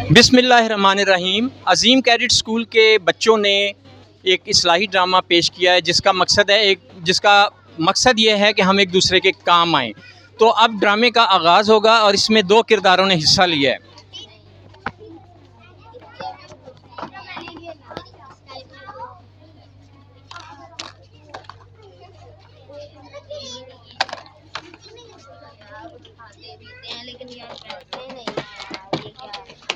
बिस्मिल्लाहिर्रहमानिर्रहीम। अज़ीम cadet school के बच्चों ने एक इस्लाही ड्रामा पेश किया है जिसका मकसद ये है कि हम एक दूसरे के काम आएँ। तो अब ड्रामे का आगाज़ होगा और इसमें 2 किरदारों ने हिस्सा लिया है।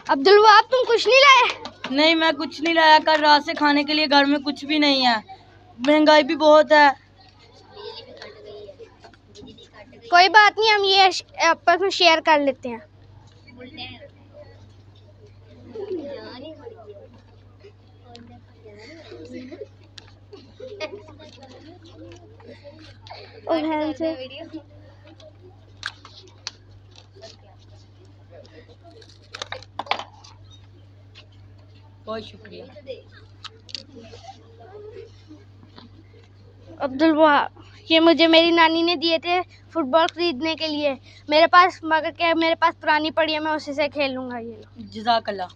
अब्दुल वहाब, तुम कुछ नहीं लाए? नहीं, मैं कुछ नहीं लाया। कल रात से खाने के लिए घर में कुछ भी नहीं है। महंगाई भी बहुत है। कोई बात नहीं, हम ये आपस में शेयर कर लेते हैं। बहुत शुक्रिया। अब्दुल वहाब, ये मुझे मेरी नानी ने दिए थे फुटबॉल खरीदने के लिए। मेरे पास पुरानी पड़ी है, मैं उसी से खेल लूंगा। ये लो। जज़ाकल्लाह।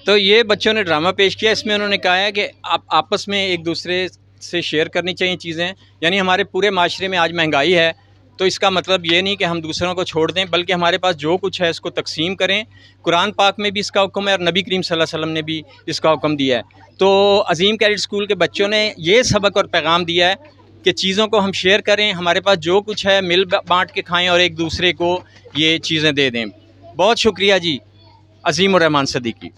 तो ये बच्चों ने ड्रामा पेश किया। इसमें उन्होंने कहा है कि आप आपस में एक दूसरे से शेयर करनी चाहिए चीज़ें। यानी हमारे पूरे माशरे में आज महंगाई है, तो इसका मतलब ये नहीं कि हम दूसरों को छोड़ दें, बल्कि हमारे पास जो कुछ है इसको तकसीम करें। कुरान पाक में भी इसका हुक्म है और नबी करीम सल्लल्लाहु अलैहि वसल्लम ने भी इसका हुक्म दिया है। तो अज़ीम कैडेट स्कूल के बच्चों ने ये सबक और पैगाम दिया है कि चीज़ों को हम शेयर करें, हमारे पास जो कुछ है मिल बाँट के खाएँ और एक दूसरे को ये चीज़ें दे दें। बहुत शुक्रिया जी अज़ीम उर रहमान सदीकी।